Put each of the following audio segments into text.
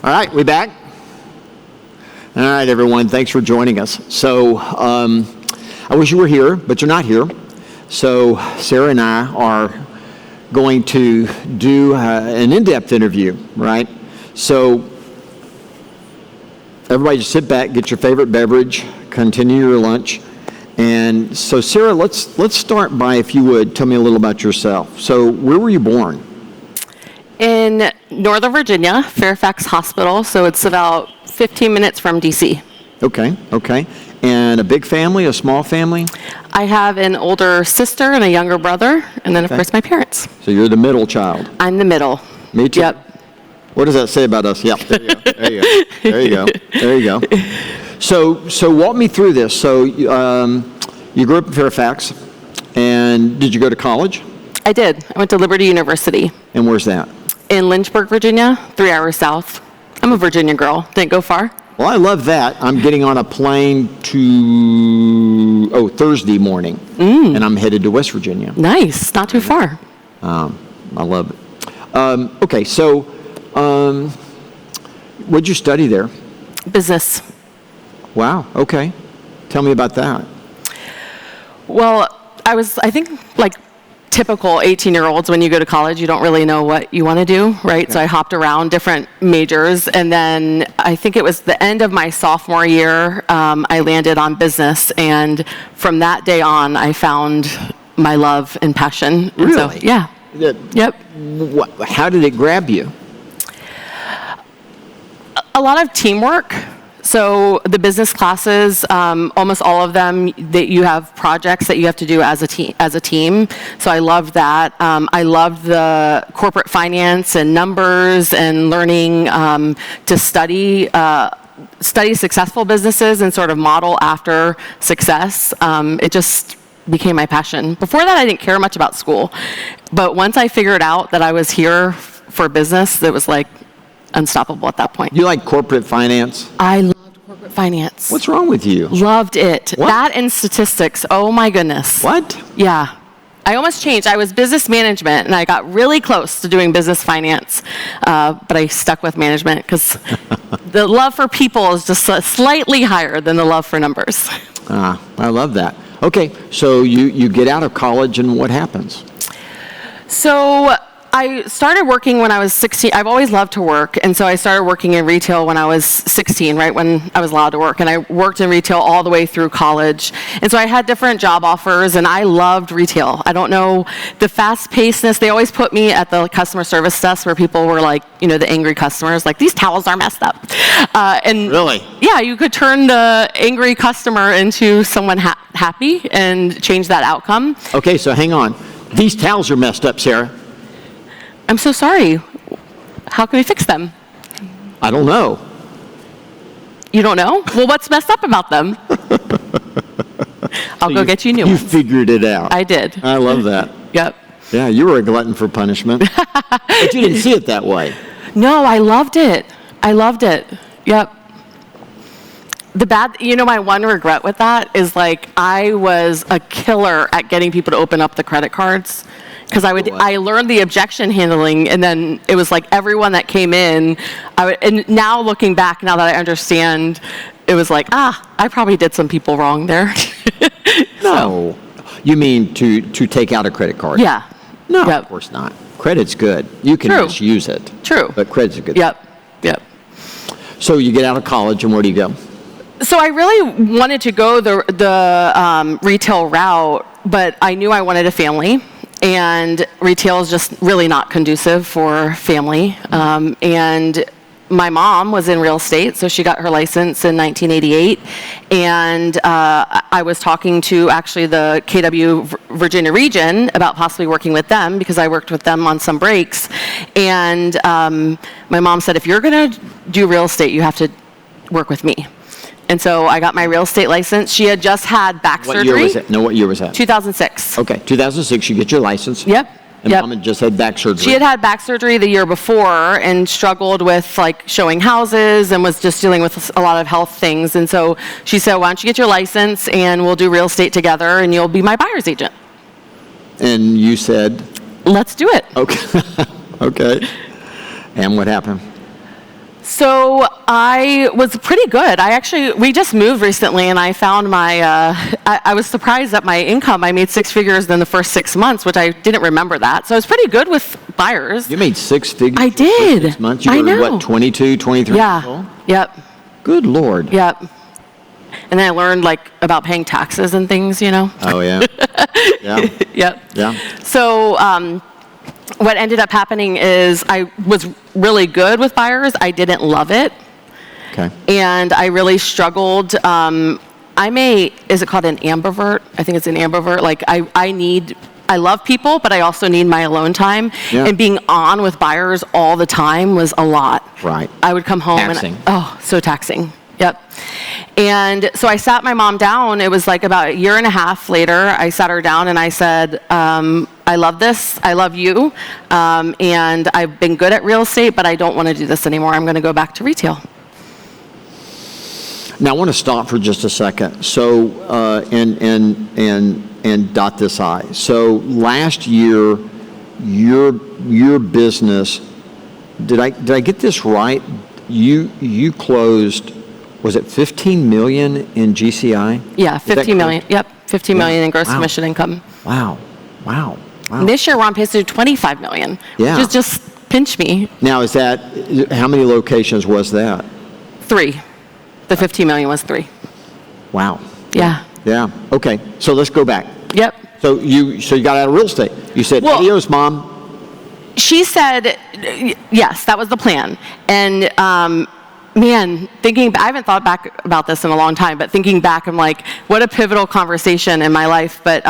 All right, we back? All right, everyone, thanks for joining us. So I wish you were here, but you're not here. So Sarah and I are going to do an in-depth interview, right? So everybody just sit back, get your favorite beverage, continue your lunch. And so Sarah, let's start by, if you would, tell me a little about yourself. So where were you born? In Northern Virginia, Fairfax Hospital, so it's about 15 minutes from D.C. Okay. And a big family, a small family? I have an older sister and a younger brother, and then, of course, my parents. So you're the middle child? I'm the middle. Me too. Yep. What does that say about us? Yep, there you go. So walk me through this. So you grew up in Fairfax, and did you go to college? I did. I went to Liberty University. And where's that? In Lynchburg, Virginia, 3 hours south. I'm a Virginia girl. Didn't go far. Well, I love that. I'm getting on a plane to, Thursday morning, and I'm headed to West Virginia. Nice. Not too far. I love it. Okay, so what'd you study there? Business. Wow, okay. Tell me about that. Well, I think, like typical 18-year-olds, when you go to college, you don't really know what you want to do, right? Okay. So I hopped around different majors, and then I think it was the end of my sophomore year, I landed on business, and from that day on, I found my love and passion. And really? So, yeah. Yep. How did it grab you? A lot of teamwork. So the business classes, almost all of them, that you have projects that you have to do as a team. So I loved that. I loved the corporate finance and numbers and learning to study successful businesses and sort of model after success. It just became my passion. Before that, I didn't care much about school. But once I figured out that I was here for business, it was like unstoppable at that point. You like corporate finance? I loved corporate finance. What's wrong with you? Loved it. What? That and statistics. Oh my goodness. What? Yeah. I almost changed. I was business management, and I got really close to doing business finance, but I stuck with management because the love for people is just slightly higher than the love for numbers. I love that. Okay, so you get out of college, and what happens? So I started working when I was 16. I've always loved to work, and so I started working in retail when I was 16, right when I was allowed to work, and I worked in retail all the way through college. And so I had different job offers, and I loved retail. I don't know, the fast-pacedness, they always put me at the customer service desk where people were like, the angry customers, like, these towels are messed up. And really? Yeah, you could turn the angry customer into someone happy and change that outcome. Okay, so hang on. These towels are messed up, Sarah. I'm so sorry. How can we fix them? I don't know. You don't know? Well, what's messed up about them? I'll go get you new ones. You figured it out. I did. I love that. Yep. Yeah, you were a glutton for punishment. But you didn't see it that way. No, I loved it. Yep. My one regret with that is, like, I was a killer at getting people to open up the credit cards. Because I learned the objection handling, and then it was like everyone that came in, and now looking back, now that I understand, it was like, I probably did some people wrong there. No. You mean to take out a credit card? Yeah. No, yep. Of course not. Credit's good. You can just use it. True. But credit's a good thing. Yep. So you get out of college, and where do you go? So I really wanted to go the retail route, but I knew I wanted a family. And retail is just really not conducive for family. And my mom was in real estate, so she got her license in 1988. And I was talking to actually the KW Virginia region about possibly working with them because I worked with them on some breaks. And my mom said, if you're going to do real estate, you have to work with me. And so I got my real estate license. She had just had back surgery. What year was it? No, what year was that? 2006. Okay, 2006, you get your license. Yep. And Mom had just had back surgery. She had had back surgery the year before and struggled with, like, showing houses and was just dealing with a lot of health things. And so she said, why don't you get your license and we'll do real estate together and you'll be my buyer's agent. And you said? Let's do it. Okay. Okay. And what happened? So I was pretty good. We just moved recently, and I found I was surprised at my income. I made six figures in the first 6 months, which I didn't remember that. So I was pretty good with buyers. You made six figures? I did. In 6 months? You I were, know. what, 22, 23 years old? Yep. Good Lord. Yep. And then I learned about paying taxes and things, Oh, yeah. Yeah. Yep. Yeah. So what ended up happening is I was really good with buyers. I didn't love it. Okay. And I really struggled. Is it called an ambivert? I think it's an ambivert. I love people, but I also need my alone time. Yeah. And being on with buyers all the time was a lot. Right. I would come home Taxing. so taxing. Yep. And so I sat my mom down. It was about a year and a half later. I sat her down and I said, I love this. I love you. And I've been good at real estate, but I don't want to do this anymore. I'm going to go back to retail. Now, I want to stop for just a second. So, and dot this I. So, last year, your business, did I get this right? You closed, was it 15 million in GCI? Yeah, 15 million. Yep, 15 million in gross commission income. Wow. And this year we're on pace to do 25 million, Yeah. which is just pinch me. Now, how many locations was that? 3. The 15 million was 3. Wow. Yeah. Yeah. Okay. So let's go back. Yep. So you got out of real estate. You said, adios, Mom. She said, yes, that was the plan. And man, I haven't thought back about this in a long time, but thinking back, I'm like, what a pivotal conversation in my life. But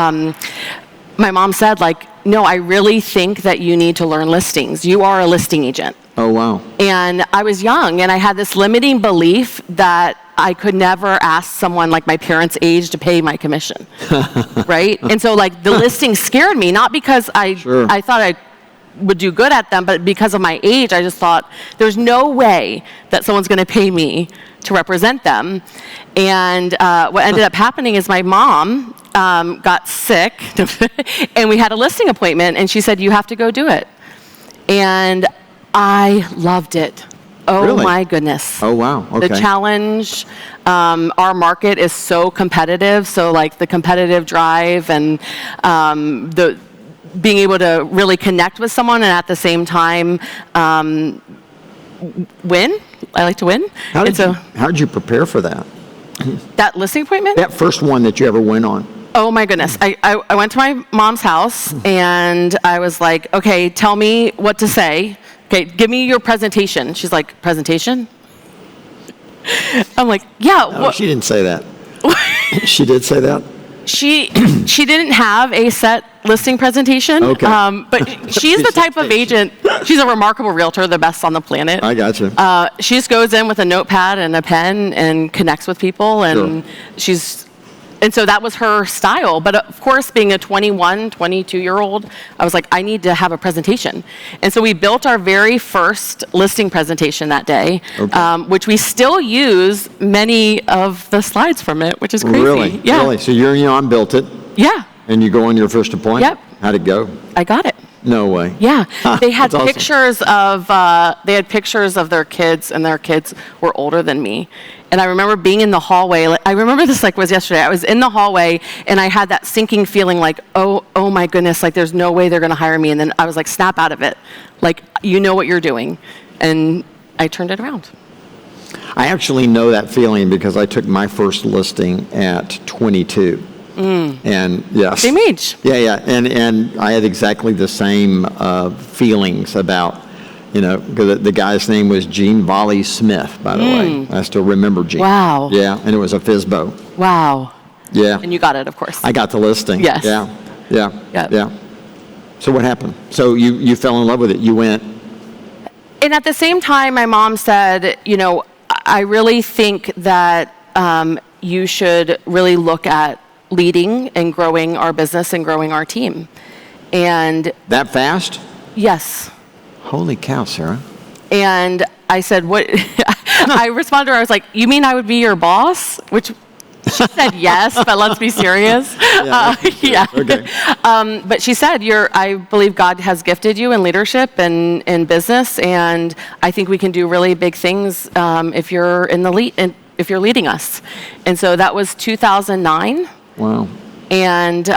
my mom said, no, I really think that you need to learn listings. You are a listing agent. Oh, wow. And I was young, and I had this limiting belief that I could never ask someone like my parents' age to pay my commission, right? And so the listing scared me, not because I thought I would do good at them, but because of my age, I just thought there's no way that someone's going to pay me to represent them. And what ended up happening is my mom got sick, and we had a listing appointment, and she said, you have to go do it. And I loved it. Oh, really? My goodness. Oh, wow. Okay. The challenge, our market is so competitive, so the competitive drive and the being able to really connect with someone and at the same time win. I like to win. How did you prepare for that? That listing appointment? That first one that you ever went on? Oh my goodness. I went to my mom's house and I was like, okay, tell me what to say. Okay, give me your presentation. She's like, presentation? I'm like, yeah. No, she didn't say that. She did say that? She didn't have a set listing presentation. Okay. But she's the type of agent, she's a remarkable realtor, the best on the planet. I got you. She just goes in with a notepad and a pen and connects with people, and and so that was her style. But of course, being a 21, 22-year-old, I was like, I need to have a presentation. And so we built our very first listing presentation that day, which we still use many of the slides from it, which is crazy. Really? Yeah. Really? So you're young, built it, Yeah. and you go on your first appointment? Yep. How'd it go? I got it. No way. Yeah, they had That's awesome. pictures of their kids, and their kids were older than me. And I remember being in the hallway. I remember this was yesterday. I was in the hallway, and I had that sinking feeling oh my goodness, there's no way they're going to hire me. And then I was like, snap out of it. You know what you're doing. And I turned it around. I actually know that feeling because I took my first listing at 22. And yes. Same age. Yeah. And I had exactly the same feelings about, because the guy's name was Gene Volley Smith, by the way. I still remember Gene. Wow. Yeah, and it was a FSBO. Wow. Yeah. And you got it, of course. I got the listing. Yes. Yeah. Yep. So what happened? So you fell in love with it. You went. And at the same time, my mom said, I really think that you should really look at leading and growing our business and growing our team. And that fast? Yes. Holy cow, Sarah. And I said, what? I responded to her, I was like, you mean I would be your boss? Which She said yes, but let's be serious. Yeah. Okay. But she said, I believe God has gifted you in leadership and in business, and I think we can do really big things if you're in the lead and if you're leading us. And so that was 2009. Wow. And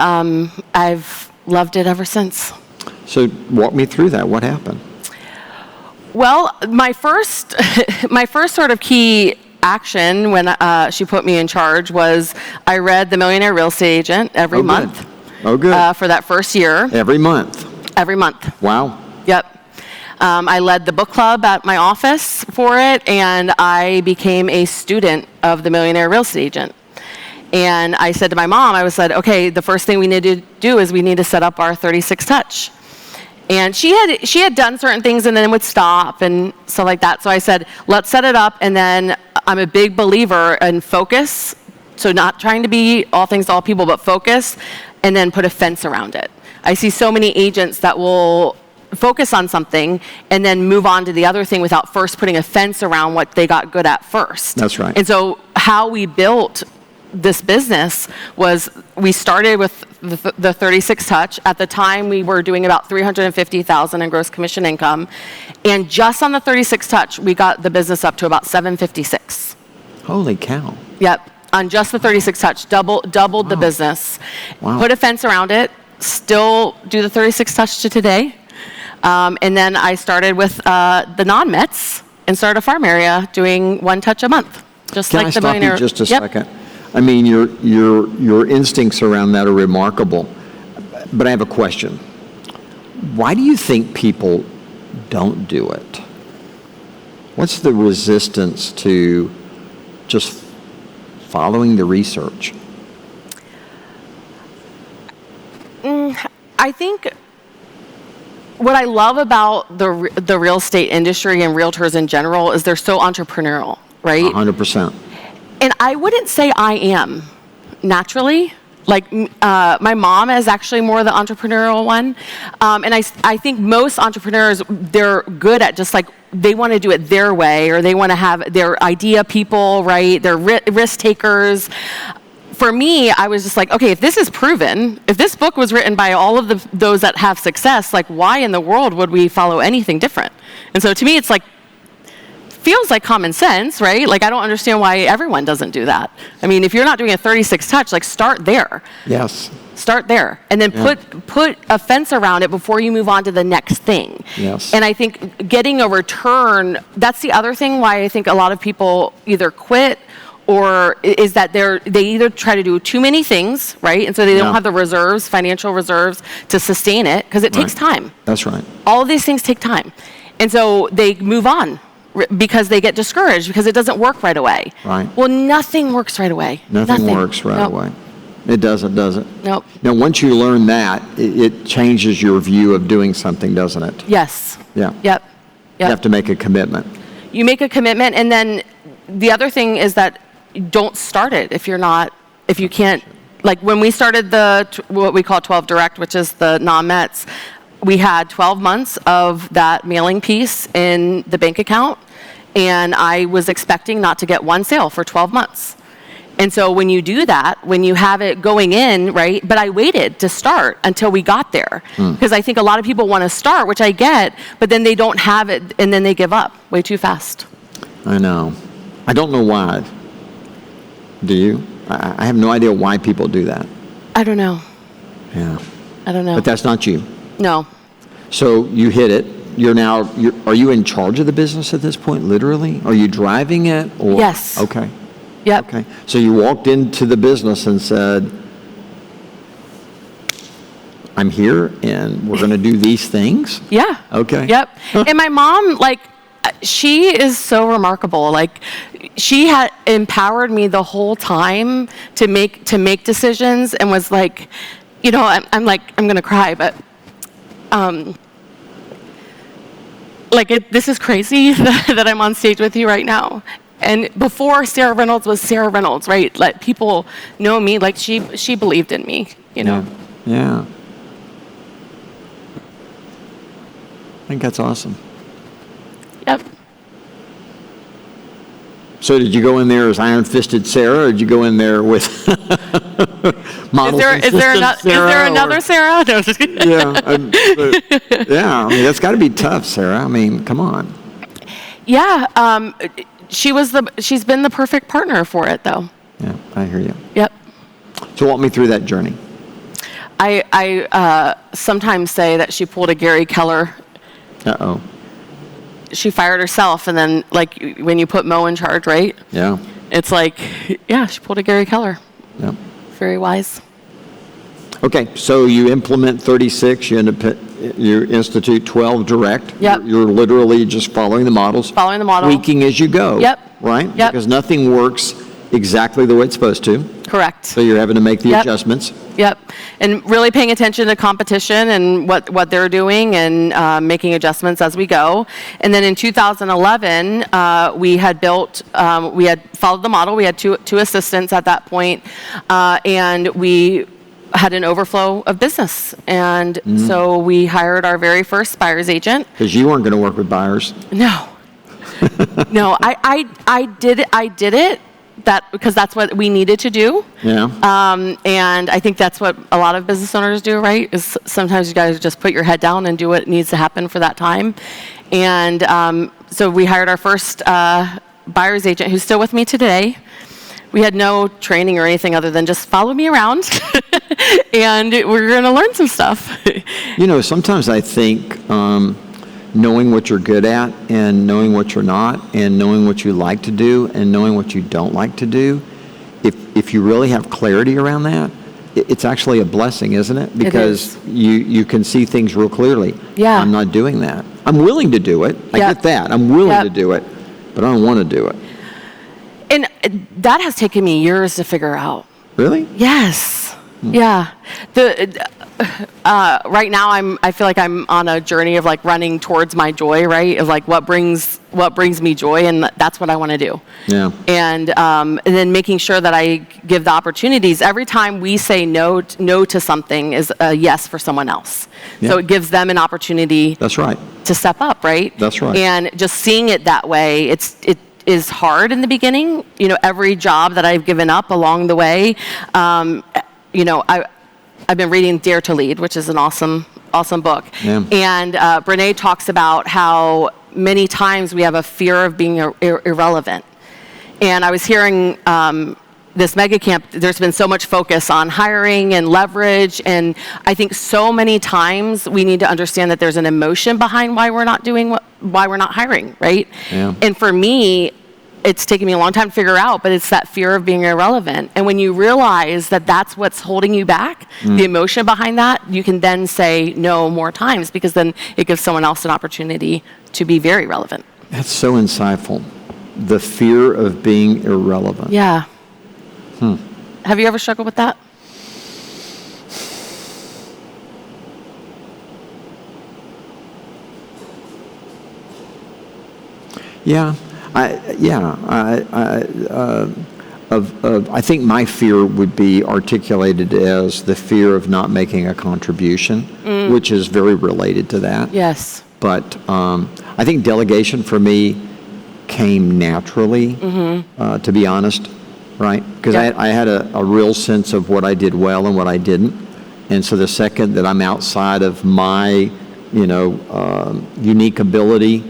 I've loved it ever since. So walk me through that. What happened? Well, my first sort of key action when she put me in charge was I read The Millionaire Real Estate Agent every month. Oh, good. For that first year. Every month. Every month. Wow. Yep. I led the book club at my office for it, and I became a student of The Millionaire Real Estate Agent. And I said to my mom, I said, okay, the first thing we need to do is we need to set up our 36 touch. And she had done certain things and then would stop and stuff like that. So I said, let's set it up. And then I'm a big believer in focus. So not trying to be all things to all people, but focus, and then put a fence around it. I see so many agents that will focus on something and then move on to the other thing without first putting a fence around what they got good at first. That's right. And so how we built this business was we started with the 36 touch. At the time, we were doing about $350,000 in gross commission income. And just on the 36 touch, we got the business up to about 756. Holy cow. Yep. On just the 36 touch, doubled the business. Wow. Put a fence around it, still do the 36 touch to today. And then I started with the non-Mets and started a farm area doing one touch a month. Just Can like I the stop millionaire. you just a Yep. second? I mean, your instincts around that are remarkable. But I have a question. Why do you think people don't do it? What's the resistance to just following the research? I think what I love about the real estate industry and realtors in general is they're so entrepreneurial, right? 100%. And I wouldn't say I am naturally. Like my mom is actually more the entrepreneurial one. And I think most entrepreneurs, they're good at just like, they want to do it their way, or they want to have their idea people, right? They're risk takers. For me, I was just like, okay, if this is proven, if this book was written by all of those that have success, like why in the world would we follow anything different? And so to me, it's like, feels like common sense, right? Like I don't understand why everyone doesn't do that. I mean, if you're not doing a 36 touch, like start there. Yes. Start there, and then put a fence around it before you move on to the next thing. Yes. And I think getting a return, that's the other thing why I think a lot of people either quit or is that they either try to do too many things, right? And so they don't have the reserves, financial reserves to sustain it, because it takes time. That's right. All of these things take time. And so they move on because they get discouraged because it doesn't work right away. Right. Well, nothing works right away. Nothing works right away. It doesn't, does it? Nope. Now, once you learn that, it changes your view of doing something, doesn't it? Yes. Yeah. Yep. You have to make a commitment. You make a commitment, and then the other thing is that don't start it if you can't. Like when we started what we call 12 Direct, which is the non-Mets, we had 12 months of that mailing piece in the bank account, and I was expecting not to get one sale for 12 months. And so when you do that, when you have it going in, right, but I waited to start until we got there. Because I think a lot of people want to start, which I get, but then they don't have it, and then they give up way too fast. I know. I don't know why. Do you? I have no idea why people do that. I don't know. Yeah. I don't know. But that's not you. No. So you hit it. Are you in charge of the business at this point, literally? Are you driving it? Or? Yes. Okay. Yep. Okay. So you walked into the business and said, I'm here and we're going to do these things? Yeah. Okay. Yep. And my mom, like, she is so remarkable. Like, she had empowered me the whole time to make decisions, and was like, you know, I'm going to cry, but this is crazy that I'm on stage with you right now. And before Sarah Reynolds was Sarah Reynolds, right? Like, people know me. Like, she believed in me, you know. Yeah. I think that's awesome. Yep. So did you go in there as iron-fisted Sarah, or did you go in there with model Is there another Sarah? No, just kidding. Yeah, I mean, that's got to be tough, Sarah. I mean, come on. Yeah, she's been the perfect partner for it, though. Yeah, I hear you. Yep. So walk me through that journey. I sometimes say that she pulled a Gary Keller. Uh-oh. She fired herself, and then, like, when you put Mo in charge, right? Yeah. It's like, yeah, she pulled a Gary Keller. Yeah. Very wise. Okay, so you implement 36, you institute 12 direct. Yep. You're literally just following the models. Following the model. Tweaking as you go. Yep. Right? Yep. Because nothing works exactly the way it's supposed to. Correct. So you're having to make the adjustments. Yep. And really paying attention to competition and what they're doing, and making adjustments as we go. And then in 2011, we had followed the model. We had two assistants at that point, and we had an overflow of business. And so we hired our very first buyer's agent. Because you weren't going to work with buyers. No. No, I did it. Because that's what we needed to do. Yeah. And I think that's what a lot of business owners do, right? Is sometimes you guys just put your head down and do what needs to happen for that time. And so we hired our first buyer's agent, who's still with me today. We had no training or anything other than just follow me around, and we're going to learn some stuff. You know, sometimes I think knowing what you're good at and knowing what you're not and knowing what you like to do and knowing what you don't like to do, if you really have clarity around that, it's actually a blessing, isn't it? Because you can see things real clearly. Yeah. I'm not doing that. I'm willing to do it. I get that. I'm willing to do it, but I don't want to do it. And that has taken me years to figure out. Really? Yes. Yeah. Right now I feel like I'm on a journey of like running towards my joy, right? Of like what brings me joy, and that's what I want to do. Yeah. And then making sure that I give the opportunities. Every time we say no to something is a yes for someone else. Yeah. So it gives them an opportunity. That's right. To step up, right? That's right. And just seeing it that way, it is hard in the beginning. You know, every job that I've given up along the way, you know, I've been reading Dare to Lead, which is an awesome book. Yeah. And Brene talks about how many times we have a fear of being irrelevant. And I was hearing this mega camp, there's been so much focus on hiring and leverage. And I think so many times we need to understand that there's an emotion behind why we're not hiring, right? Yeah. And for me, it's taken me a long time to figure out, but it's that fear of being irrelevant. And when you realize that that's what's holding you back, the emotion behind that, you can then say no more times, because then it gives someone else an opportunity to be very relevant. That's so insightful. The fear of being irrelevant. Yeah. Have you ever struggled with that? Yeah. I think my fear would be articulated as the fear of not making a contribution, which is very related to that. Yes. But I think delegation for me came naturally, to be honest, right? Because I had a real sense of what I did well and what I didn't. And so the second that I'm outside of my, unique ability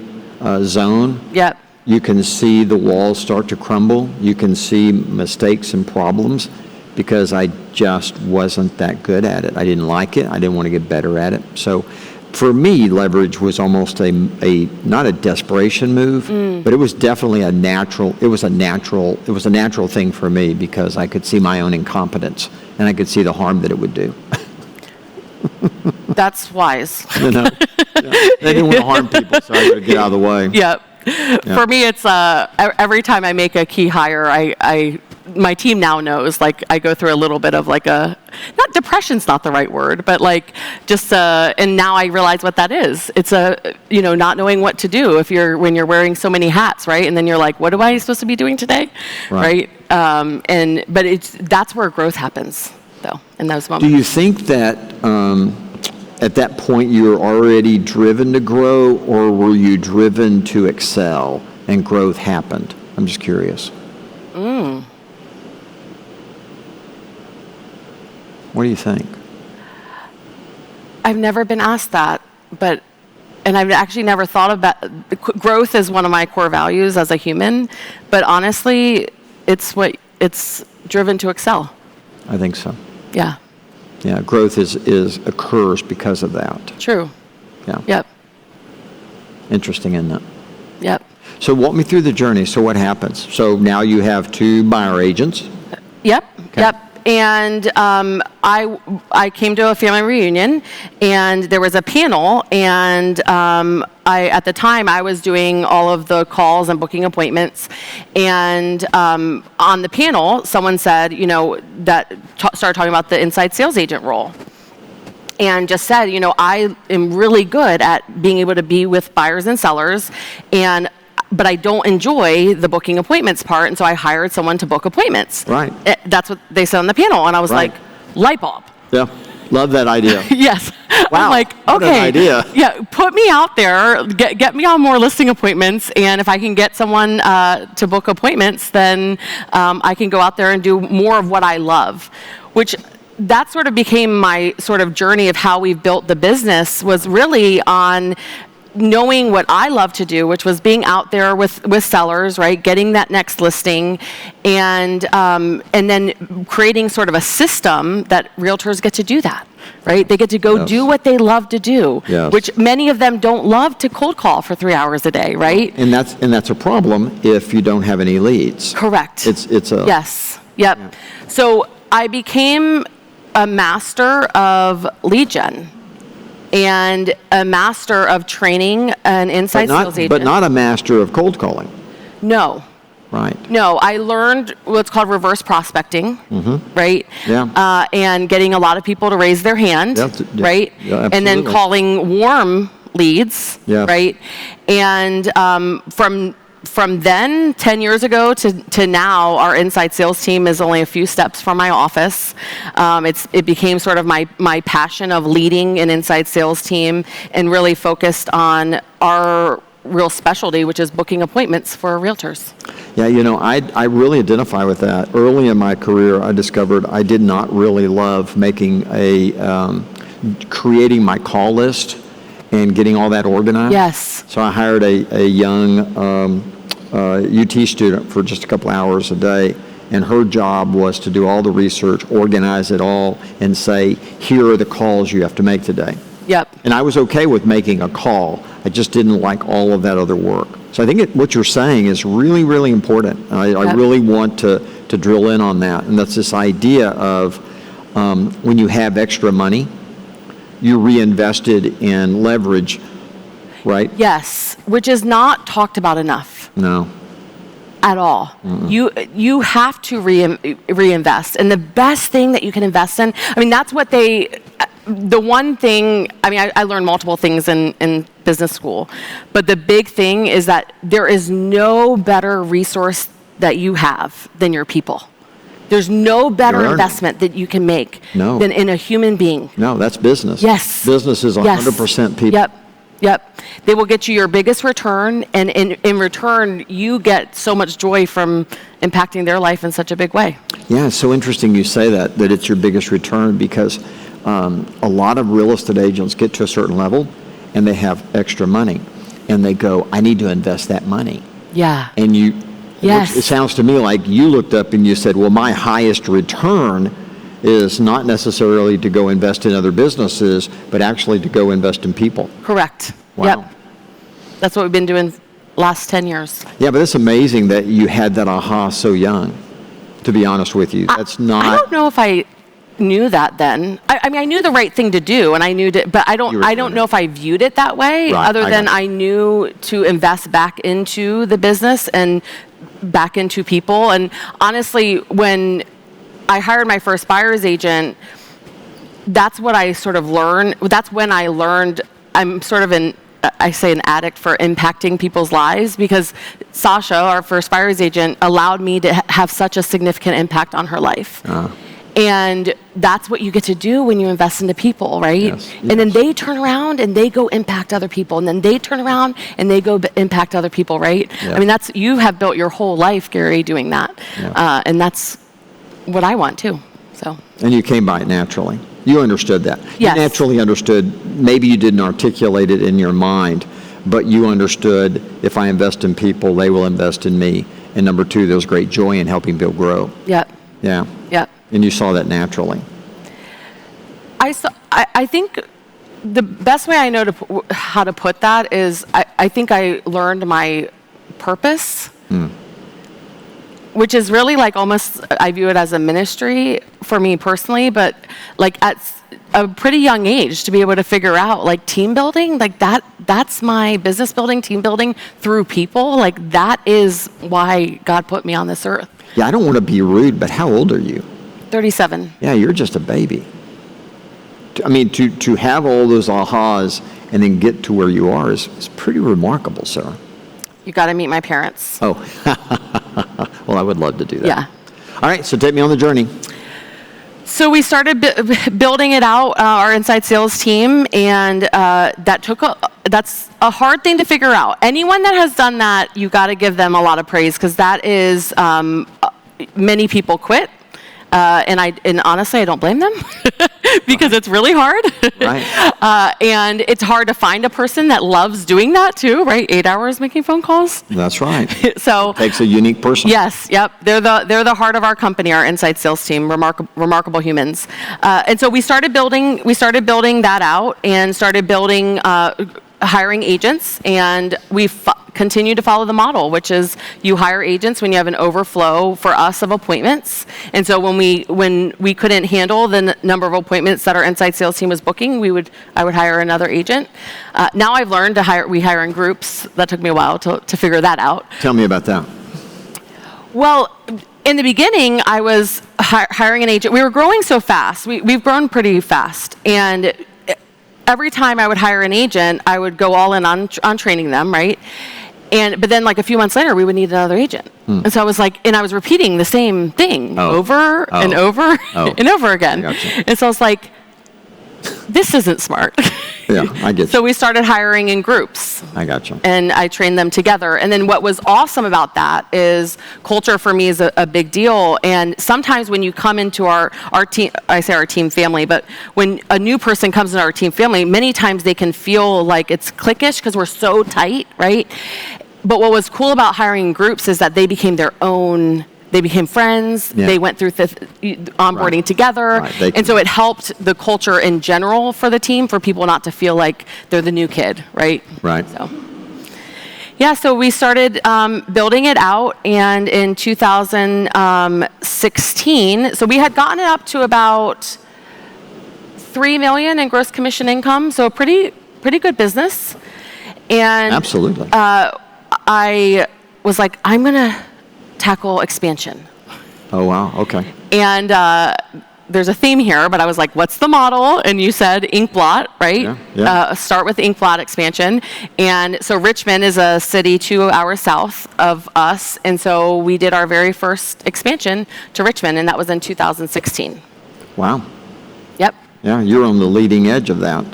zone, Yep. you can see the walls start to crumble. You can see mistakes and problems because I just wasn't that good at it. I didn't like it. I didn't want to get better at it. So for me, leverage was almost not a desperation move, but it was definitely a natural thing for me because I could see my own incompetence and I could see the harm that it would do. That's wise. They didn't want to harm people, so I got to get out of the way. Yep. For me, it's every time I make a key hire, my team now knows, like, I go through a little bit of like not depression's not the right word, but like just, and now I realize what that is. It's not knowing what to do when you're wearing so many hats, right? And then you're like, what am I supposed to be doing today? Right? But that's where growth happens, though, in those moments. Do you think that at that point you were already driven to grow, or were you driven to excel and growth happened? I'm just curious. What do you think? I've never been asked that, and I've actually never thought about, growth is one of my core values as a human, but honestly, it's driven to excel. I think so. Yeah. Yeah, growth occurs because of that. True. Yeah. Yep. Interesting, isn't it? Yep. So walk me through the journey. So what happens? So now you have 2 buyer agents. Yep. Okay. Yep. And I came to a family reunion, and there was a panel, and at the time I was doing all of the calls and booking appointments, and on the panel someone said, started talking about the inside sales agent role. And just said, I am really good at being able to be with buyers and sellers, but I don't enjoy the booking appointments part, and so I hired someone to book appointments. Right. That's what they said on the panel, and I was Right. like, light bulb. Yeah, love that idea. Yes. Wow, I'm like, what an okay. idea. Yeah, put me out there, get me on more listing appointments, and if I can get someone to book appointments, then I can go out there and do more of what I love, which that sort of became my sort of journey of how we've built the business, was really on knowing what I love to do, which was being out there with sellers, right, getting that next listing, and then creating sort of a system that realtors get to do that, right? They get to go Yes. do what they love to do, Yes. which many of them don't love to cold call for 3 hours a day, right? And that's a problem if you don't have any leads. Correct. It's a Yes. Yep. Yeah. So I became a master of lead gen and a master of training an inside sales agent. but not a master of cold calling. No. Right. No, I learned what's called reverse prospecting, right? Yeah. And getting a lot of people to raise their hand, Yeah, right? yeah, And then absolutely. calling warm leads, Yes. right? And from then, 10 years ago to now, our inside sales team is only a few steps from my office. It became sort of my passion of leading an inside sales team and really focused on our real specialty, which is booking appointments for realtors. Yeah, I really identify with that. Early in my career, I discovered I did not really love creating my call list and getting all that organized. Yes. So I hired a young UT student for just a couple hours a day, and her job was to do all the research, organize it all, and say, here are the calls you have to make today. Yep. And I was okay with making a call. I just didn't like all of that other work. So I think what you're saying is really, really important. I really want to drill in on that. And that's this idea of when you have extra money, you reinvested in leverage, right? Yes, which is not talked about enough. No. At all. You have to reinvest. And the best thing that you can invest in, that's what the one thing, I learned multiple things in business school, but the big thing is that there is no better resource that you have than your people. There's no better investment that you can make than in a human being. No, that's business. Yes. Business is 100% people. Yep. They will get you your biggest return, and in return, you get so much joy from impacting their life in such a big way. Yeah, it's so interesting you say that it's your biggest return, because a lot of real estate agents get to a certain level and they have extra money and they go, I need to invest that money. Yeah. And Yes. it sounds to me like you looked up and you said, well, my highest return is not necessarily to go invest in other businesses, but actually to go invest in people. Correct. Wow. Yep. That's what we've been doing last 10 years. Yeah, but it's amazing that you had that aha so young, to be honest with you. That's not... I don't know if I knew that then. I knew the right thing to do, and I knew but I don't know if I viewed it that way, Right, other than I knew to invest back into the business and back into people. And honestly, when I hired my first buyer's agent, that's what I sort of learned. That's when I learned I'm sort of an addict for impacting people's lives, because Sasha, our first buyer's agent, allowed me to have such a significant impact on her life. And that's what you get to do when you invest into people, right? Yes, And then yes. they turn around and they go impact other people. And then they turn around and they go impact other people, right? Yeah. I mean, you have built your whole life, Gary, doing that. Yeah. And that's what I want too, so. And you came by it naturally. You understood that. Yes. You naturally understood, maybe you didn't articulate it in your mind, but you understood if I invest in people, they will invest in me. And number two, there's great joy in helping people grow. Yep. Yeah. Yep. And you saw that naturally. I think the best way I know how to put that is I think I learned my purpose, which is really like almost, I view it as a ministry for me personally, but like at a pretty young age to be able to figure out like team building, like that's my business building, team building through people. Like that is why God put me on this earth. Yeah, I don't want to be rude, but how old are you? 37. Yeah, you're just a baby. I mean, to have all those ahas and then get to where you are is pretty remarkable, Sarah. You got to meet my parents. Oh, well, I would love to do that. Yeah. All right, so take me on the journey. So we started building it out, our inside sales team, and that's a hard thing to figure out. Anyone that has done that, you got to give them a lot of praise, because that is, many people quit. And honestly, I don't blame them because it's really hard. Right. And it's hard to find a person that loves doing that too, right? 8 hours making phone calls. That's right. So Takes a unique person. yes, yep. They're the heart of our company, our inside sales team, remarkable humans. And so we started building that out and started building, hiring agents, and we continue to follow the model, which is you hire agents when you have an overflow for us of appointments. And so when we couldn't handle the number of appointments that our inside sales team was booking, I would hire another agent. Now I've learned we hire in groups. That took me a while to figure that out. Tell me about that. Well, in the beginning, I was hiring an agent. We were growing so fast. We've grown pretty fast, and every time I would hire an agent, I would go all in on training them, right? But then like a few months later, we would need another agent. And so I was like, and I was repeating the same thing over and over and over again. Gotcha. And so I was like, this isn't smart. Yeah, I get you. So we started hiring in groups. I got you. And I trained them together. And then what was awesome about that is culture for me is a big deal. And sometimes when you come into our team, I say our team family, but when a new person comes into our team family, many times they can feel like it's cliquish because we're so tight, right? But what was cool about hiring in groups is that they became their own. They became friends. Yeah. They went through the onboarding Right. together. Right. And so it helped the culture in general for the team, for people not to feel like they're the new kid, right? Right. So we started building it out, and in 2016, so we had gotten it up to about $3 million in gross commission income, so a pretty good business. And Absolutely. I was like, I'm going to tackle expansion. Oh, wow. Okay. And there's a theme here, but I was like, what's the model? And you said ink blot, right? Yeah. Start with ink blot expansion. And so Richmond is a city 2 hours south of us. And so we did our very first expansion to Richmond, and that was in 2016. Wow. Yep. Yeah, you're on the leading edge of that.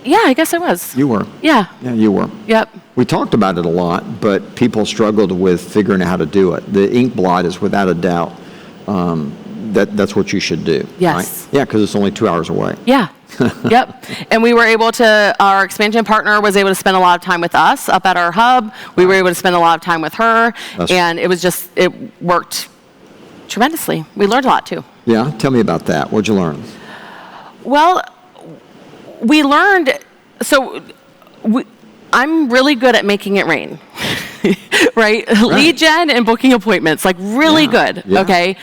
Yeah, I guess I was. You were. Yeah. Yeah, you were. Yep. We talked about it a lot, but people struggled with figuring out how to do it. The ink blot is without a doubt that's what you should do. Yes. Right? Yeah, because it's only 2 hours away. Yeah. Yep. And we were able to, our expansion partner was able to spend a lot of time with us up at our hub. We were able to spend a lot of time with her. And it worked tremendously. We learned a lot too. Yeah, tell me about that. What'd you learn? Well, we learned, I'm really good at making it rain, right? Lead gen and booking appointments, like really good, okay?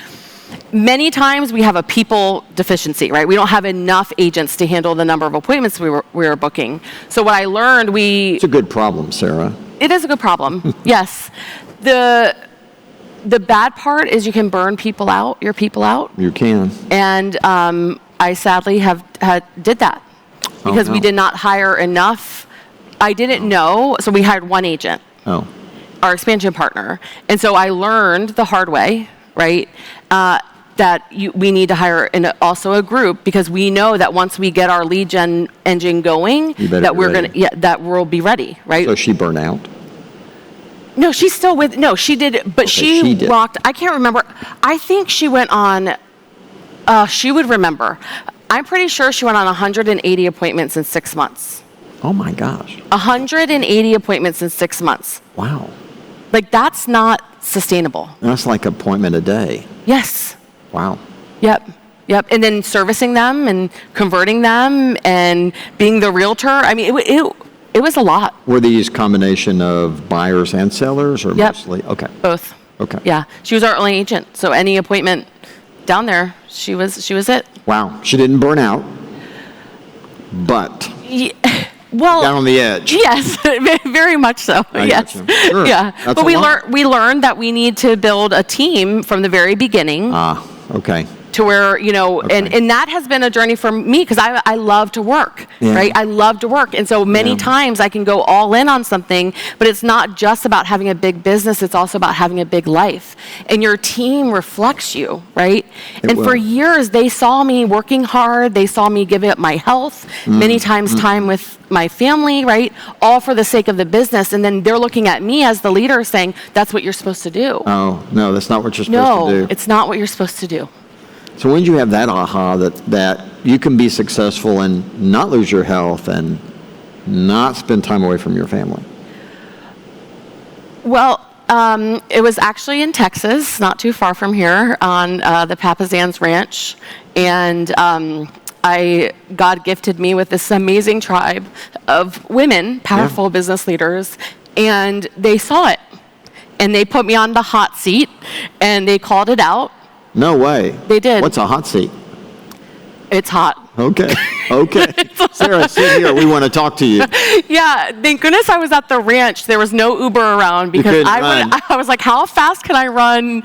Many times we have a people deficiency, right? We don't have enough agents to handle the number of appointments we were booking. So what I learned, It's a good problem, Sarah. It is a good problem, yes. The bad part is you can burn your people out. You can. And I sadly did that because we did not hire enough. I didn't know, so we hired one agent, our expansion partner. And so I learned the hard way, right? we need to hire also a group, because we know that once we get our lead gen engine going, that we'll be ready, right? So she burned out? No, she's still with. No, she did, but she did. rocked. I can't remember. I think she went on. She would remember. I'm pretty sure she went on 180 appointments in 6 months. Oh my gosh. 180 appointments in 6 months. Wow. Like, that's not sustainable. That's like an appointment a day. Yes. Wow. Yep. And then servicing them and converting them and being the realtor. I mean, it was a lot. Were these combination of buyers and sellers, or Yep. mostly? Okay. Both. Okay. Yeah. She was our only agent. So any appointment down there, she was it. Wow. She didn't burn out, but Well, down on the edge. yes, very much so. Yes. Gotcha. Sure. Yeah. That's But a we learned that we need to build a team from the very beginning. Okay. To where, and that has been a journey for me, because I love to work, Yeah. right? I love to work. And so many times I can go all in on something, but it's not just about having a big business, it's also about having a big life. And your team reflects you, right? For years, they saw me working hard, they saw me giving up my health, many times time with my family, right? All for the sake of the business. And then they're looking at me as the leader saying, that's what you're supposed to do. Oh, no, that's not what you're supposed to do. No, it's not what you're supposed to do. So when did you have that aha that you can be successful and not lose your health and not spend time away from your family? Well, it was actually in Texas, not too far from here, on the Papazans Ranch. And God gifted me with this amazing tribe of women, powerful business leaders, and they saw it. And they put me on the hot seat, and they called it out. No way. They did. What's a hot seat? It's hot. Okay. Sarah, sit here. We want to talk to you. Yeah, thank goodness I was at the ranch. There was no Uber around, because I was like, how fast can I run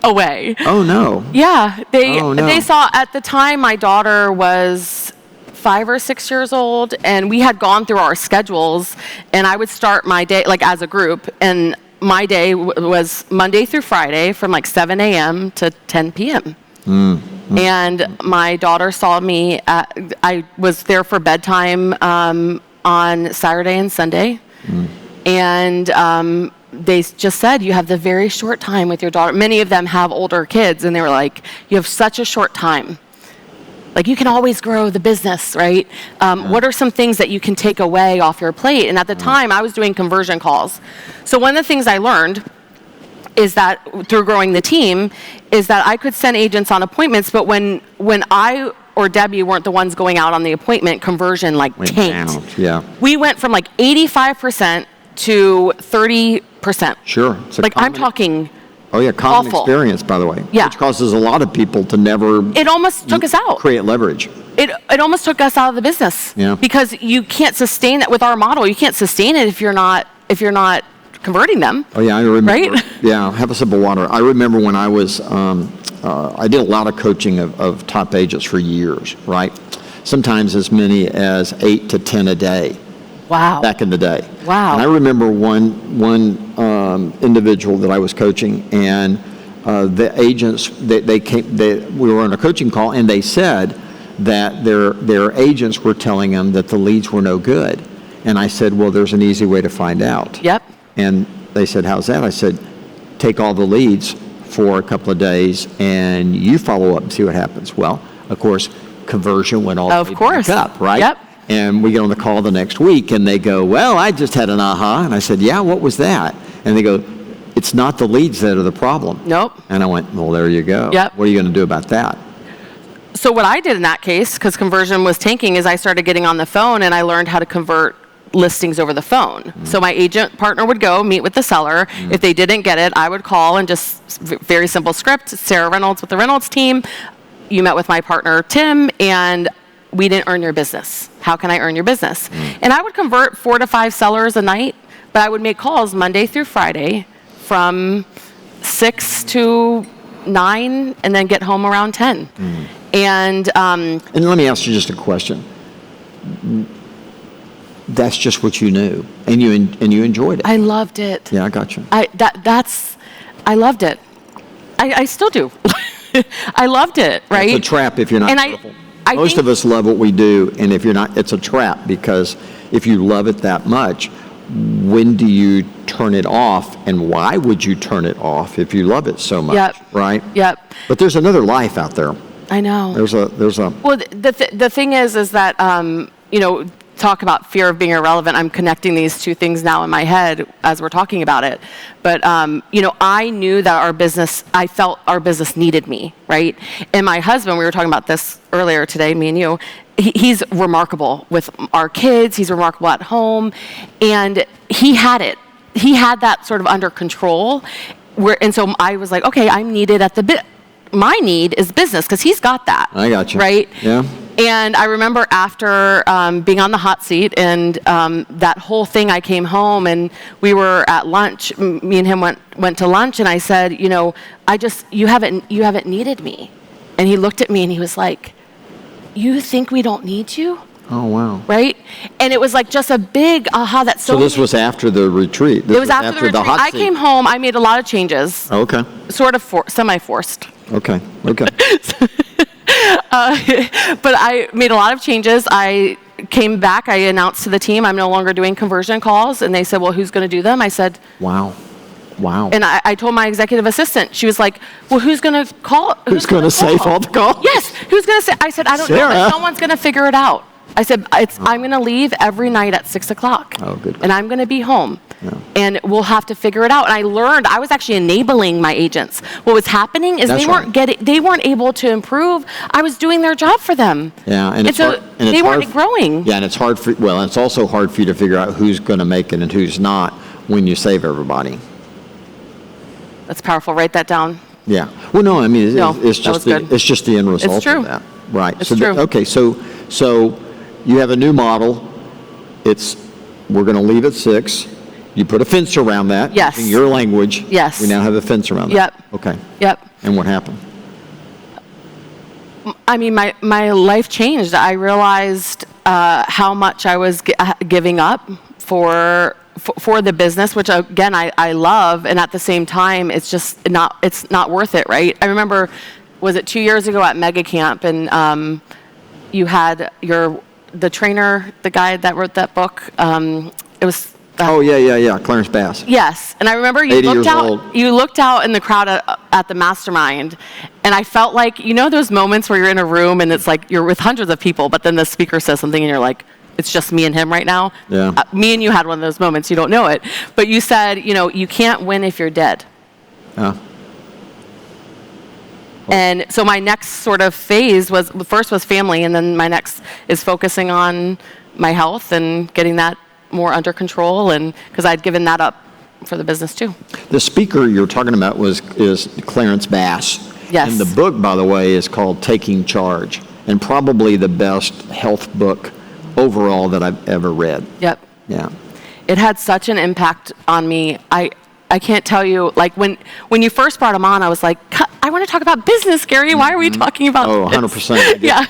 away? Oh, no. Yeah, they saw, at the time, my daughter was 5 or 6 years old, and we had gone through our schedules, and I would start my day, like, as a group, and my day was Monday through Friday from like 7 a.m. to 10 p.m. And my daughter saw me, I was there for bedtime on Saturday and Sunday. And they just said, you have the very short time with your daughter. Many of them have older kids, and they were like, you have such a short time. Like, you can always grow the business, right? What are some things that you can take away off your plate? And at the time, I was doing conversion calls. So one of the things I learned is that through growing the team is that I could send agents on appointments, but when I or Debbie weren't the ones going out on the appointment, conversion went tanked. Down. Yeah. We went from like 85% to 30%. Sure. I'm talking... Oh, yeah, common awful. Experience, by the way. Yeah. Which causes a lot of people to never... It almost took us out. Create leverage. It almost took us out of the business. Yeah. Because you can't sustain that with our model. You can't sustain it if you're not converting them. Oh, yeah, I remember. Right? Yeah, have a sip of water. I remember when I was... I did a lot of coaching of top agents for years, right? Sometimes as many as 8 to 10 a day. Wow. Back in the day. Wow. And I remember one individual that I was coaching, and the agents, we were on a coaching call, and they said that their agents were telling them that the leads were no good. And I said, well, there's an easy way to find out. Yep. And they said, how's that? I said, take all the leads for a couple of days, and you follow up and see what happens. Well, of course, conversion went all the way back up, right? Yep. And we get on the call the next week, and they go, well, I just had an aha. And I said, yeah, what was that? And they go, it's not the leads that are the problem. Nope. And I went, well, there you go. Yep. What are you going to do about that? So what I did in that case, because conversion was tanking, is I started getting on the phone, and I learned how to convert listings over the phone. So my agent partner would go meet with the seller. If they didn't get it, I would call, and just very simple script, Sarah Reynolds with the Reynolds team. You met with my partner, Tim, and we didn't earn your business. How can I earn your business? And I would convert 4 to 5 sellers a night, but I would make calls Monday through Friday from 6 to 9, and then get home around 10. And let me ask you just a question. That's just what you knew, and you enjoyed it. I loved it. Yeah, I got you. I loved it. I still do. I loved it, right? It's a trap if you're not And careful. I Most think, of us love what we do, and if you're not, it's a trap, because if you love it that much, when do you turn it off, and why would you turn it off if you love it so much? Yep. Right? Yep. But there's another life out there. I know. There's a. Well, the thing is that, talk about fear of being irrelevant. I'm connecting these two things now in my head as we're talking about it. But, I knew that I felt our business needed me, right? And my husband, we were talking about this earlier today, me and you, he's remarkable with our kids. He's remarkable at home. And he had it. He had that sort of under control. And so I was like, okay, I'm needed at my need is business, because he's got that. I got you. Right? Yeah. And I remember after being on the hot seat and that whole thing, I came home and we were at lunch. Me and him went to lunch, and I said, you haven't needed me. And he looked at me and he was like, you think we don't need you? Oh, wow. Right? And it was like just a big aha. That's So this was after the retreat. It was after the retreat. hot I seat. came home. I made a lot of changes. Okay. Sort of semi-forced. Okay. But I made a lot of changes. I came back. I announced to the team I'm no longer doing conversion calls. And they said, well, who's going to do them? I said, Wow. And I told my executive assistant. She was like, well, who's going to call? Who's going to save all the calls? Yes. Who's going to say? I said, I don't know. Sarah. But someone's going to figure it out. I said, I'm going to leave every night at 6 o'clock. Oh, good. And I'm going to be home. Yeah. And we'll have to figure it out. And I learned, I was actually enabling my agents. What was happening is That's they weren't able to improve. I was doing their job for them. Yeah, and so they weren't growing. Yeah, and it's hard it's also hard for you to figure out who's going to make it and who's not when you save everybody. That's powerful. Write that down. Yeah. Well, no, I mean, it's just the end result It's true. of that. Right. It's true. Okay, so you have a new model. We're going to leave at 6. You put a fence around that. Yes. In your language. Yes. We now have a fence around that. Yep. Okay. Yep. And what happened? I mean, my life changed. I realized how much I was giving up for the business, which again I love, and at the same time it's not worth it, right? I remember, was it 2 years ago at Mega Camp, and you had the trainer, the guy that wrote that book. It was. Clarence Bass. Yes, and I remember you looked out in the crowd at the mastermind, and I felt like, those moments where you're in a room and it's like you're with hundreds of people, but then the speaker says something and you're like, it's just me and him right now. Yeah. Me and you had one of those moments. You don't know it, but you said, you can't win if you're dead. And so my next sort of phase was family, and then my next is focusing on my health and getting that more under control, and because I'd given that up for the business too. The speaker you're talking about is Clarence Bass. Yes. And the book, by the way, is called Taking Charge, and probably the best health book overall that I've ever read. Yep. Yeah. It had such an impact on me. I can't tell you, like when you first brought him on, I was like, I want to talk about business, Gary. Why are we talking about this? 100%. Yeah.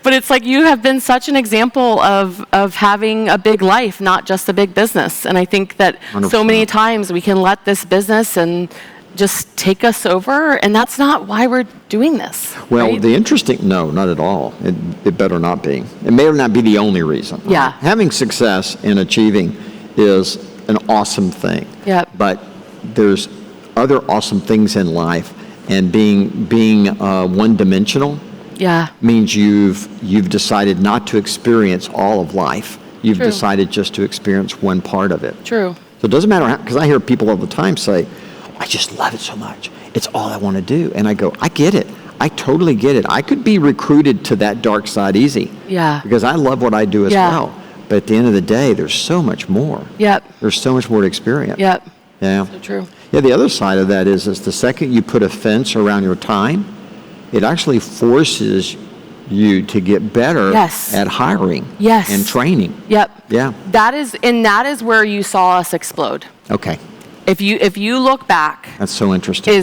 But it's like you have been such an example of having a big life, not just a big business. And I think that 100%. So many times we can let this business and just take us over, and that's not why we're doing this. Well, right? No, not at all. It better not be. It may not be the only reason. Yeah. Having success in achieving is an awesome thing. Yep. But there's other awesome things in life, and being one-dimensional means you've decided not to experience all of life. You've True. decided just to experience one part of it. True. So it doesn't matter, because I hear people all the time say, I just love it so much. It's all I want to do. And I go, I get it. I totally get it. I could be recruited to that dark side easy. Yeah. Because I love what I do as well. But at the end of the day, there's so much more. Yep. There's so much more to experience. Yep. Yeah. So true. Yeah, the other side of that is the second you put a fence around your time, it actually forces you to get better at hiring and training. Yep. Yeah. That is where you saw us explode. Okay. If you look back, That's so interesting.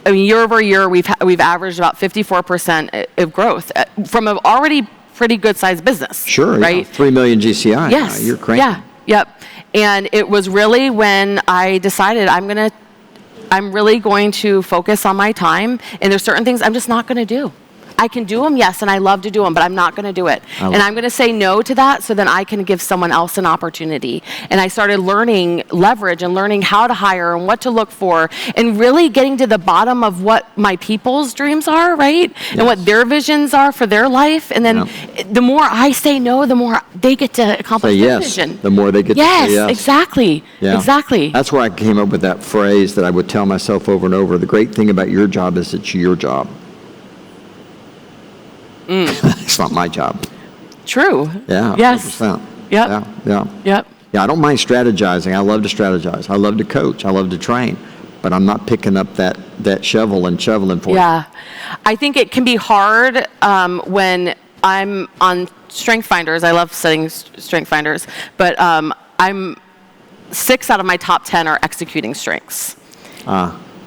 I mean, year over year we've averaged about 54% of growth from an already pretty good sized business. Sure. Right. Yeah, 3 million GCI. Yes. You're crazy. Yeah. Yep. And it was really when I decided I'm gonna I'm really going to focus on my time, and there's certain things I'm just not going to do. I can do them, yes, and I love to do them, but I'm not going to do it. And I'm going to say no to that so then I can give someone else an opportunity. And I started learning leverage and learning how to hire and what to look for and really getting to the bottom of what my people's dreams are, right? Yes. And what their visions are for their life. And then the more I say no, the more they get to accomplish their vision. The more they get to say yes. Exactly. Yeah. Exactly. That's where I came up with that phrase that I would tell myself over and over. The great thing about your job is it's your job. It's not my job. True. Yeah. Yes. 100%. Yep. Yeah. Yep. Yeah, I don't mind strategizing. I love to strategize. I love to coach. I love to train. But I'm not picking up that shovel and shoveling for you. Yeah. I think it can be hard when I'm on Strength Finders. I love studying Strength Finders. But I'm 6 out of my top 10 are executing strengths.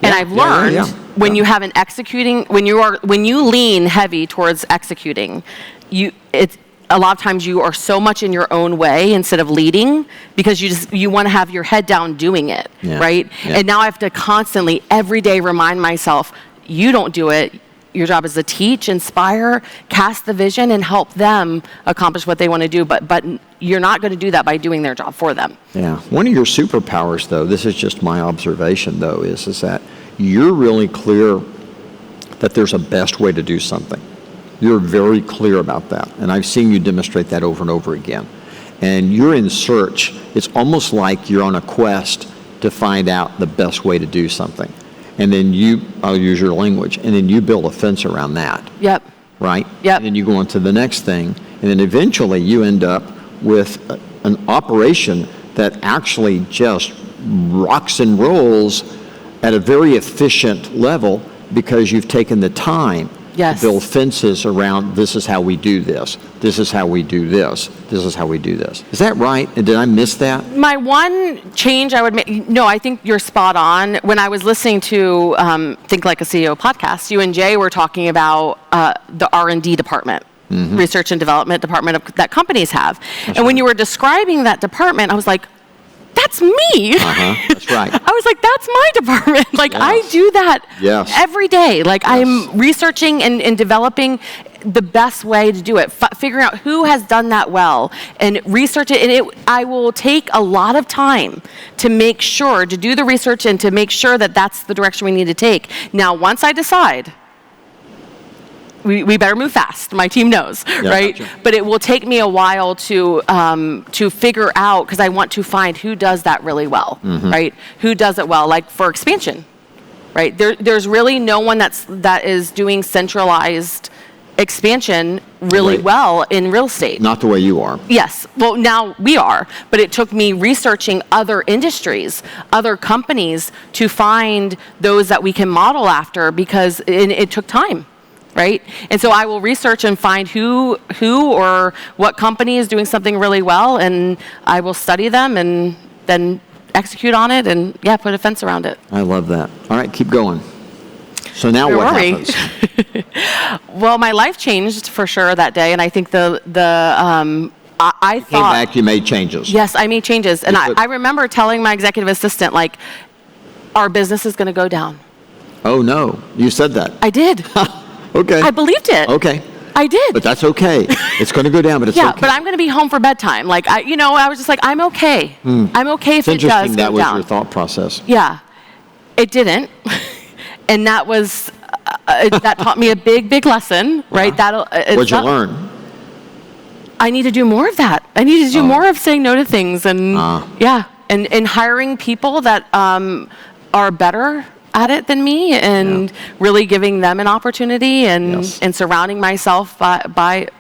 And I've learned when you have an executing, when you lean heavy towards executing, a lot of times you are so much in your own way instead of leading because you want to have your head down doing it, right? Yeah. And now I have to constantly, every day, remind myself, you don't do it. Your job is to teach, inspire, cast the vision, and help them accomplish what they want to do. But you're not going to do that by doing their job for them. Yeah. One of your superpowers, though, this is just my observation, though, is that you're really clear that there's a best way to do something. You're very clear about that. And I've seen you demonstrate that over and over again. And you're in search. It's almost like you're on a quest to find out the best way to do something. And then I'll use your language, and then you build a fence around that. Yep. Right? Yep. And then you go on to the next thing, and then eventually you end up with an operation that actually just rocks and rolls at a very efficient level because you've taken the time to build fences around this is how we do this, this is how we do this, this is how we do this. Is that right? And did I miss that? My one change I would make, no, I think you're spot on. When I was listening to Think Like a CEO podcast, you and Jay were talking about the R&D department. Mm-hmm. Research and development department that companies have. That's and when you were describing that department, I was like, that's me. That's right. I was like, that's my department. Like, I do that every day. Like, I'm researching and developing the best way to do it, figuring out who has done that well and research it. And I will take a lot of time to make sure, to do the research and to make sure that that's the direction we need to take. Now, once I decide, we better move fast. My team knows, right? Gotcha. But it will take me a while to figure out, because I want to find who does that really well, right? Who does it well, like for expansion, right? There's really no one that is doing centralized expansion really well in real estate. Not the way you are. Yes. Well, now we are, but it took me researching other industries, other companies to find those that we can model after because it took time. Right? And so I will research and find who or what company is doing something really well, and I will study them and then execute on it and, put a fence around it. I love that. All right, keep going. So now what happens? Well, my life changed for sure that day, and I think I thought... Came back, you made changes. Yes, I made changes. And I remember telling my executive assistant, like, our business is going to go down. Oh, no. You said that. I did. Okay. I believed it. Okay. I did. But that's okay. It's going to go down, but it's okay. Yeah, but I'm going to be home for bedtime. Like, I was just like, I'm okay. I'm okay if it does go down. Interesting that was your thought process. Yeah. It didn't. And that was, that taught me a big, big lesson, right? What'd you learn? I need to do more of that. I need to do more of saying no to things and, and hiring people that are better at it than me and really giving them an opportunity and surrounding myself by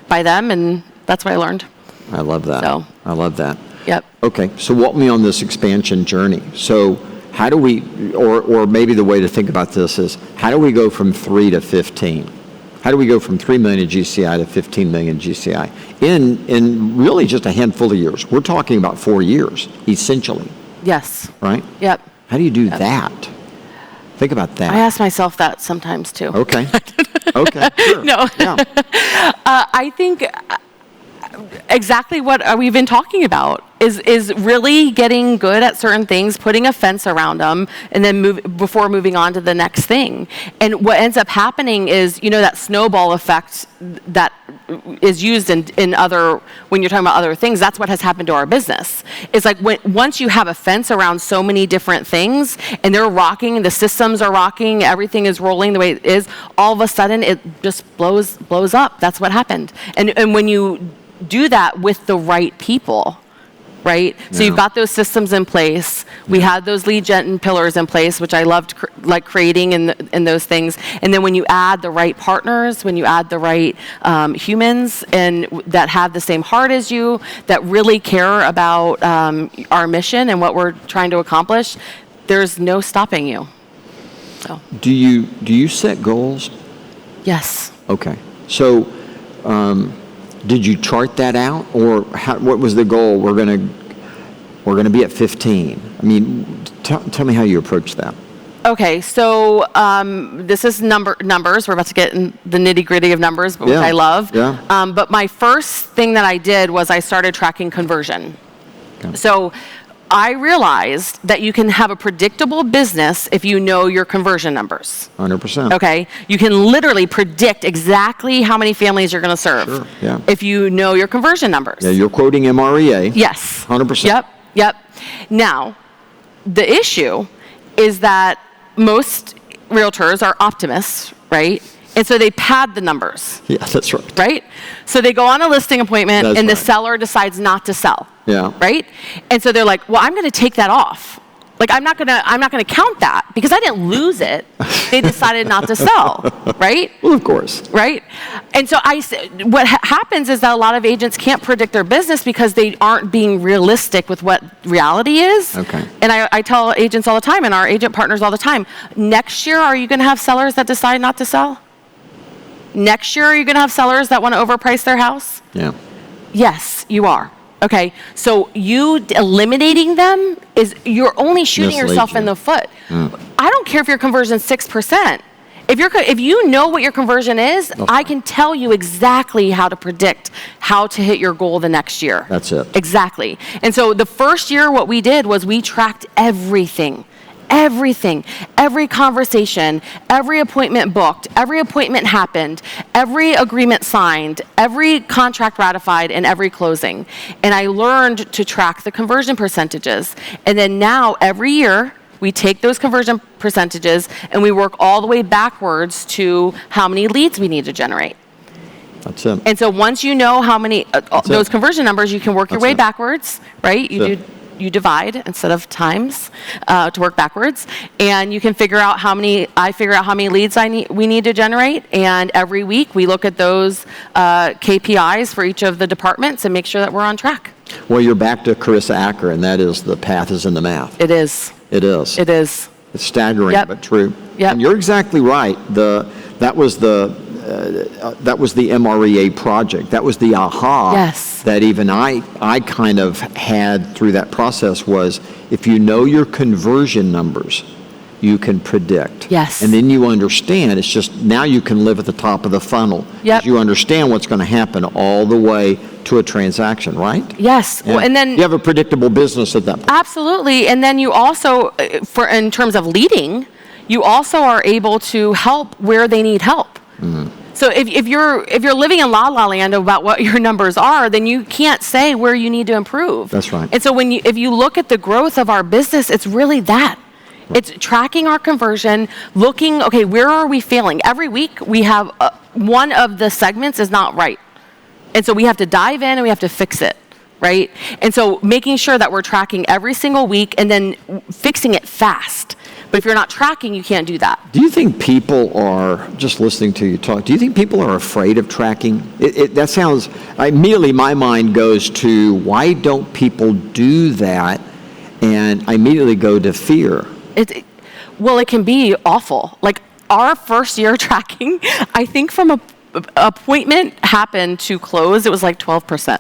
them, and that's what I learned. I love that. I love that. Yep. Okay, so walk me on this expansion journey. So how do we, or maybe the way to think about this is, how do we go from 3 to 15? How do we go from 3 million GCI to 15 million GCI in really just a handful of years? We're talking about 4 years, essentially. Yes. Right? Yep. How do you do that? Think about that. I ask myself that sometimes too. Okay. Okay. Sure. No. Yeah. I think exactly what we've been talking about. is really getting good at certain things, putting a fence around them, and then before moving on to the next thing. And what ends up happening is, that snowball effect that is used in other, when you're talking about other things, that's what has happened to our business. It's like once you have a fence around so many different things, and they're rocking, the systems are rocking, everything is rolling the way it is, all of a sudden it just blows up. That's what happened. And when you do that with the right people, right? So you've got those systems in place. We had those lead gen pillars in place, which I loved creating in those things. And then when you add the right partners, when you add the right humans and that have the same heart as you, that really care about our mission and what we're trying to accomplish, there's no stopping you. So. Do you set goals? Yes. Okay. So, did you chart that out, or what was the goal? We're gonna be at 15. I mean, tell me how you approach that. Okay, so this is numbers. We're about to get in the nitty-gritty of numbers, which I love. Yeah. But my first thing that I did was I started tracking conversion. Okay. So I realized that you can have a predictable business if you know your conversion numbers. 100%. Okay? You can literally predict exactly how many families you're going to serve. Sure, yeah. If you know your conversion numbers. Yeah, you're quoting MREA. Yes. 100%. Yep. Now, the issue is that most realtors are optimists, right? And so they pad the numbers. Yeah, that's right. Right? So they go on a listing appointment That's and the right. seller decides not to sell. Yeah. Right? And so they're like, well, I'm going to take that off. Like, I'm not gonna count that because I didn't lose it. They decided not to sell, right? Well, of course. Right? And so what happens is that a lot of agents can't predict their business because they aren't being realistic with what reality is. Okay. And I tell agents all the time and our agent partners all the time, next year, are you gonna have sellers that decide not to sell? Next year, are you gonna have sellers that want to overprice their house? Yeah. Yes, you are. Okay, so you eliminating them you're only shooting Mislead yourself you. in the foot. I don't care if your conversion's 6%. If you know what your conversion is, I can tell you exactly how to predict how to hit your goal the next year. That's it. Exactly. And so the first year, what we did was we tracked everything. Every conversation, every appointment booked, every appointment happened, every agreement signed, every contract ratified, and every closing. And I learned to track the conversion percentages. And then now every year, we take those conversion percentages and we work all the way backwards to how many leads we need to generate. That's it. And so once you know how many, those conversion numbers, you can work your way backwards, right? You divide instead of times to work backwards, and you can figure out I figure out how many leads we need to generate, and every week we look at those KPIs for each of the departments and make sure that we're on track. Well, you're back to Carissa Acker, and that is the path is in the math. It is. It is. It is. It's staggering, Yep. but true. Yep. And you're exactly right. That was the MREA project. That was the aha Yes. that even I kind of had through that process was if you know your conversion numbers, you can predict. Yes. And then you understand. It's just now you can live at the top of the funnel. Yep. You understand what's going to happen all the way to a transaction, right? Yes. Yeah. Well, and then you have a predictable business at that point. absolutely. And then you also, in terms of leading, you also are able to help where they need help. Mm-hmm. So if you're living in la la land about what your numbers are, then you can't say where you need to improve. That's right. And so if you look at the growth of our business, it's really that. It's tracking our conversion, looking, okay, where are we failing? Every week we have one of the segments is not right. And so we have to dive in and we have to fix it, right? And so making sure that we're tracking every single week and then fixing it fast. But if you're not tracking, you can't do that. Do you think people are, just listening to you talk, do you think people are afraid of tracking? That sounds, immediately my mind goes to, why don't people do that? And I immediately go to fear. Well, it can be awful. Like our first year tracking, I think from a appointment happened to close, it was like 12%.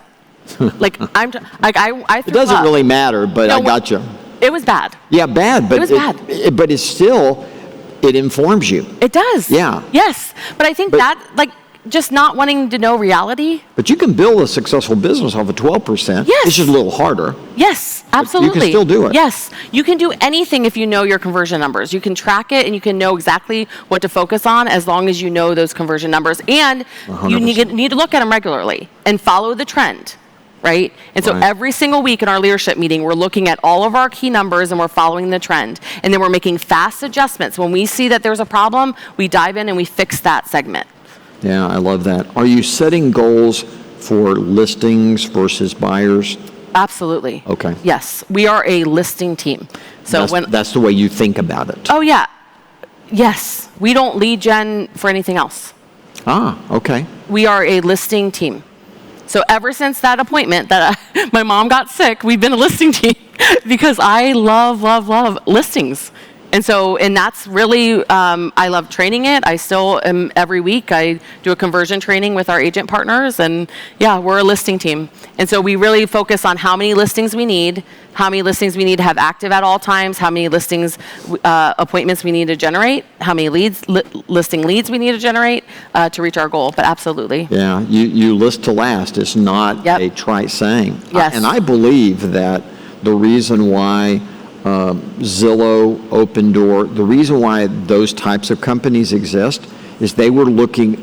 I It doesn't really matter, but No, I got you. It was bad. Yeah, bad, but It was bad. But it's still, it informs you. It does. Yeah. Yes. But I think just not wanting to know reality. But you can build a successful business off of 12%. Yes. It's just a little harder. Yes, absolutely. You can still do it. Yes, you can do anything if you know your conversion numbers. You can track it and you can know exactly what to focus on as long as you know those conversion numbers. And 100%. you need to look at them regularly and follow the trend, right? And so Right. every single week in our leadership meeting, we're looking at all of our key numbers and we're following the trend. And then we're making fast adjustments. When we see that there's a problem, we dive in and we fix that segment. Yeah, I love that. Are you setting goals for listings versus buyers? Absolutely. Okay. Yes, we are a listing team. So That's the way you think about it. Oh yeah, yes. We don't lead gen for anything else. Ah, okay. We are a listing team. So ever since that appointment that my mom got sick, we've been a listing team because I love listings. And that's really, I love training it. I still am every week. I do a conversion training with our agent partners, and yeah, we're a listing team. And so we really focus on how many listings we need to have active at all times, how many listings, appointments we need to generate, how many listing leads we need to generate to reach our goal. But absolutely. Yeah, you list to last. It's not Yep. a trite saying. Yes. And I believe that the reason why Zillow, Open Door, the reason why those types of companies exist is they were looking,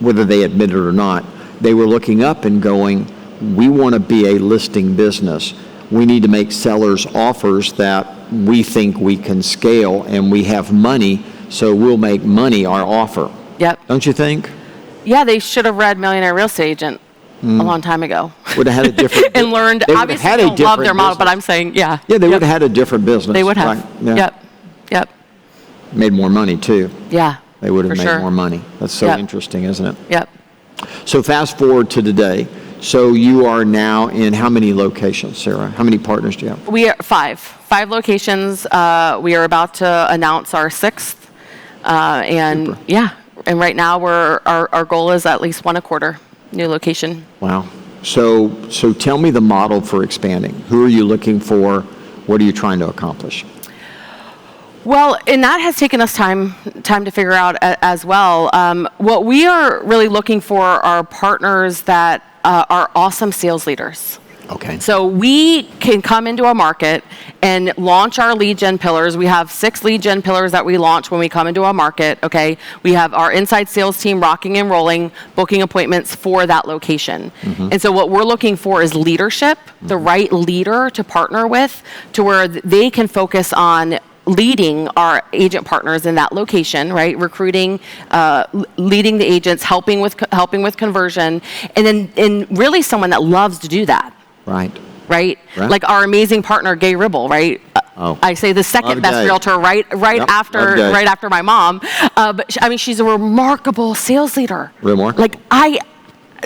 whether they admit it or not, they were looking up and going, we want to be a listing business. We need to make sellers offers that we think we can scale, and we have money, so we'll make money our offer. Yep. Don't you think? Yeah, they should have read Millionaire Real Estate Agent a long time ago. Would have had a different and learned. they would have Obviously, had they a don't love different their model, but business. I'm saying, yeah. Yeah, they Yep. would have had a different business. They would have. Right, yeah. Yep. Made more money too. Yeah. They would have for made sure. more money. That's so Yep. interesting, isn't it? Yep. So fast forward to today. So you are now in how many locations, Sarah? How many partners do you have? We are five locations. We are about to announce our sixth, and Super. yeah. And right now, our goal is at least one a quarter new location. Wow. So tell me the model for expanding. Who are you looking for? What are you trying to accomplish? Well, and that has taken us time to figure out as well. What we are really looking for are partners that are awesome sales leaders. Okay. So we can come into a market and launch our lead gen pillars. We have 6 lead gen pillars that we launch when we come into a market, okay? We have our inside sales team rocking and rolling, booking appointments for that location. And so what we're looking for is leadership, the right leader to partner with, to where they can focus on leading our agent partners in that location, right? Recruiting, leading the agents, helping with conversion, and really someone that loves to do that. Right. Right? Like our amazing partner, Gay Ribble, right? Oh. I say the second Love best Gay. realtor right Yep, after love Gay. my mom. But she's a remarkable sales leader. Remarkable.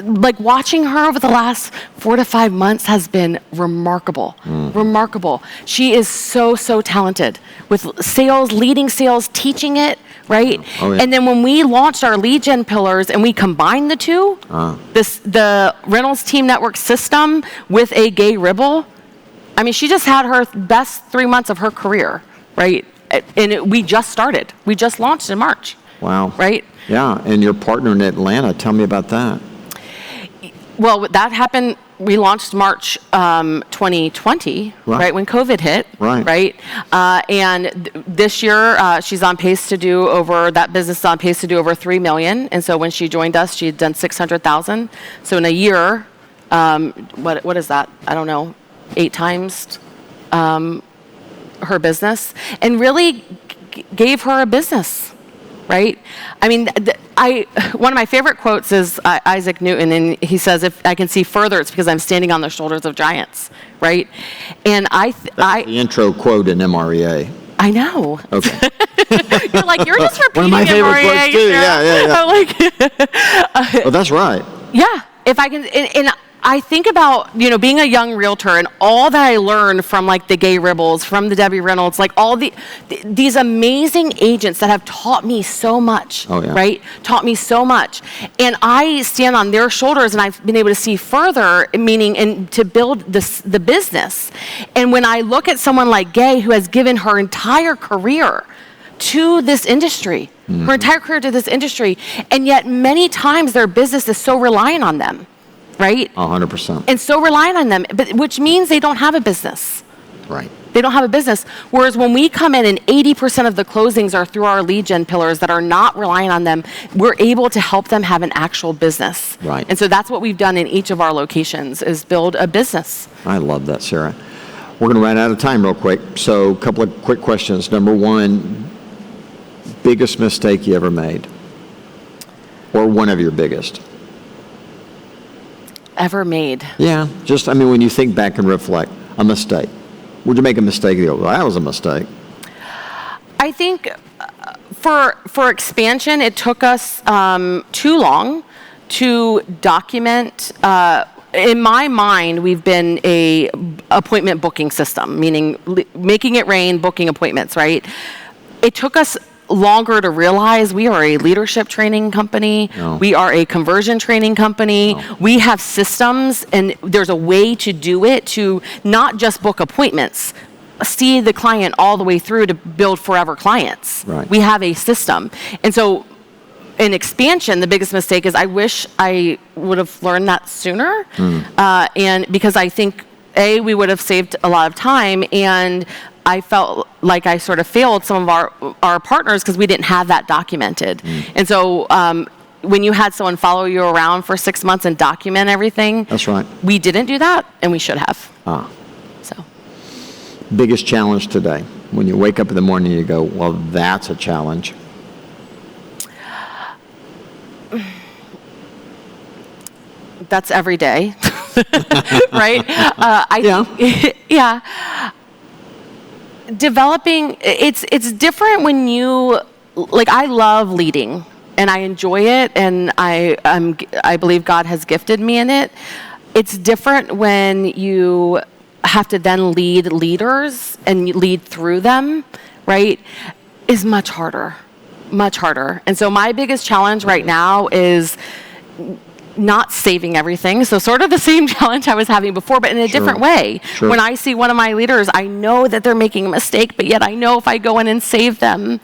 Like watching her over the last 4 to 5 months has been remarkable. Remarkable. She is so talented with sales, leading sales, teaching it, right? Oh, yeah. And then when we launched our lead gen pillars and we combined the two, the Reynolds Team Network system with a Gay Ribble, she just had her best 3 months of her career, right? And we just started. We just launched in March. Wow. Right? Yeah, and your partner in Atlanta, tell me about that. Well, that happened, we launched March 2020, right, when COVID hit, right? And this year, she's on pace to do that business is on pace to do over $3 million. And so when she joined us, she had done $600,000. So in a year, what is that? I don't know, 8 times her business, and really gave her a business. Right? One of my favorite quotes is Isaac Newton, and he says, "If I can see further, it's because I'm standing on the shoulders of giants." Right? And That's the intro quote in MREA. I know. Okay. You're just repeating One of my favorite MREA, quotes too. Yeah. I'm Oh, that's right. yeah. If I can, and I think about, being a young realtor and all that I learned from the Gay Ribbles, from the Debbie Reynolds, all these amazing agents that have taught me so much, right? Taught me so much. And I stand on their shoulders and I've been able to see further, meaning and to build the business. And when I look at someone like Gay, who has given her entire career to this industry, her entire career to this industry. And yet many times their business is so reliant on them, right? 100%. And so reliant on them, but which means they don't have a business. Right. They don't have a business. Whereas when we come in and 80% of the closings are through our lead gen pillars that are not relying on them, we're able to help them have an actual business. Right. And so that's what we've done in each of our locations, is build a business. I love that, Sarah. We're going to run out of time real quick. So a couple of quick questions. Number one, biggest mistake you ever made? Or one of your biggest? Ever made? Yeah, just, I mean, when you think back and reflect, a mistake. Would you make a mistake? You go, well, that was a mistake. I think for expansion, it took us too long to document. In my mind, we've been a appointment booking system, meaning making it rain, booking appointments, right? It took us longer to realize we are a leadership training company. No. We are a conversion training company. No. We have systems, and there's a way to do it to not just book appointments, see the client all the way through to build forever clients. Right. We have a system. And so in expansion, the biggest mistake is I wish I would have learned that sooner. And because I think, we would have saved a lot of time, and I felt like I sort of failed some of our partners because we didn't have that documented. And so when you had someone follow you around for 6 months and document everything, That's right. we didn't do that, and we should have. So Biggest challenge today? When you wake up in the morning, you go, well, that's a challenge. that's every day, right? Yeah. Developing, it's different when you, like, I love leading and I enjoy it, and I believe God has gifted me in it. It's different when you have to then lead leaders and you lead through them, right? Is much harder. And so my biggest challenge right now is not saving everything. So sort of the same challenge I was having before, but in a different way. Sure. When I see one of my leaders, I know that they're making a mistake, but yet I know if I go in and save them,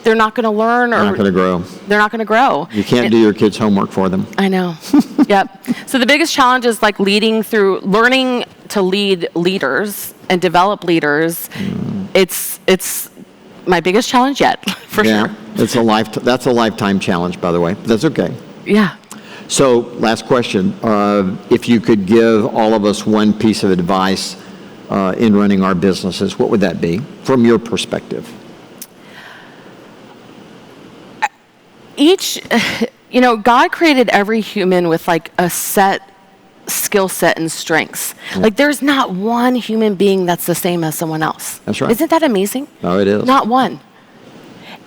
they're not going to learn, or They're not going to grow. they're not going to grow. You can't do your kids' homework for them. I know. Yep. So the biggest challenge is like leading through, learning to lead leaders and develop leaders. It's my biggest challenge yet, for sure. That's a lifetime challenge, by the way. That's okay. Yeah. So, last question. If you could give all of us one piece of advice in running our businesses, what would that be from your perspective? God created every human with like a set skill set and strengths. Like there's not one human being that's the same as someone else. That's right. Isn't that amazing? Oh, it is. Not one.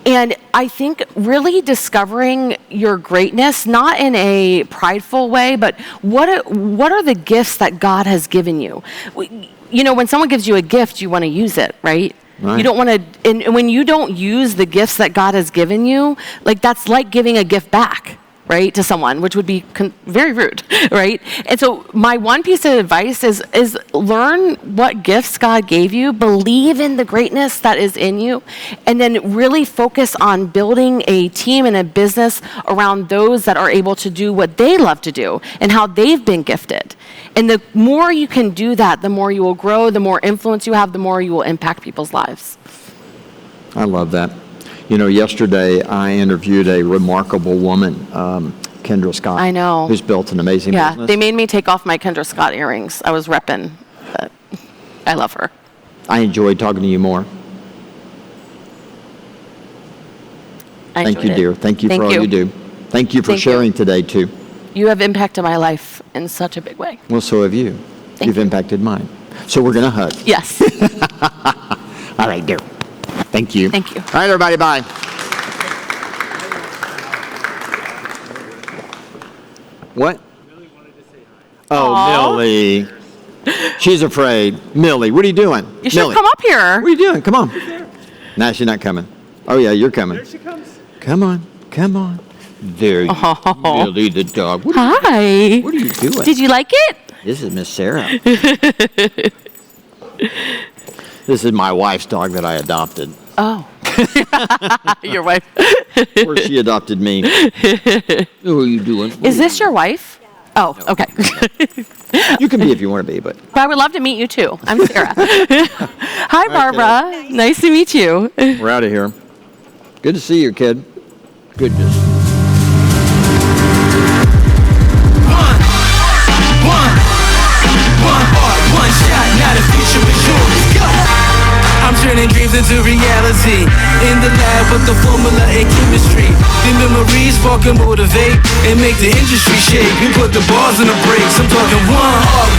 And I think really discovering your greatness, not in a prideful way, but what are the gifts that God has given you? When someone gives you a gift, you want to use it, right? Right. You don't want to, and when you don't use the gifts that God has given you, like that's like giving a gift back, right, to someone, which would be very rude, right? And so my one piece of advice is learn what gifts God gave you, believe in the greatness that is in you, and then really focus on building a team and a business around those that are able to do what they love to do and how they've been gifted. And the more you can do that, the more you will grow, the more influence you have, the more you will impact people's lives. I love that. Yesterday I interviewed a remarkable woman, Kendra Scott. I know. Who's built an amazing business. Yeah, they made me take off my Kendra Scott earrings. I was repping, but I love her. I enjoyed talking to you more. Thank you, dear. Thank you for all you do. Thank you for sharing today, too. You have impacted my life in such a big way. Well, so have you. You've impacted mine. So we're going to hug. Yes. All right, dear. Thank you. Thank you. All right, everybody, bye. What? Millie wanted to say hi. Oh, Aw. Millie. She's afraid. Millie, what are you doing? You should Millie, come up here. what are you doing? Come on. No, she's not coming. Oh, yeah, you're coming. There she comes. Come on. Come on. There you Oh. Millie the dog. What Hi. are you doing? Did you like it? This is Miss Sarah. This is my wife's dog that I adopted. Oh. Your wife. Or she adopted me. Who are you doing? Is this your wife? Oh, okay. You can be if you want to be, but. But I would love to meet you too. I'm Sarah. Hi, Barbara. Nice to meet you. We're out of here. Good to see you, kid. Goodness. One shot, now the future is yours. Go! I'm turning dreams into reality. In the lab with the formula and chemistry. The memories spark and motivate and make the industry shake. We put the bars on the brakes. I'm talking one heart,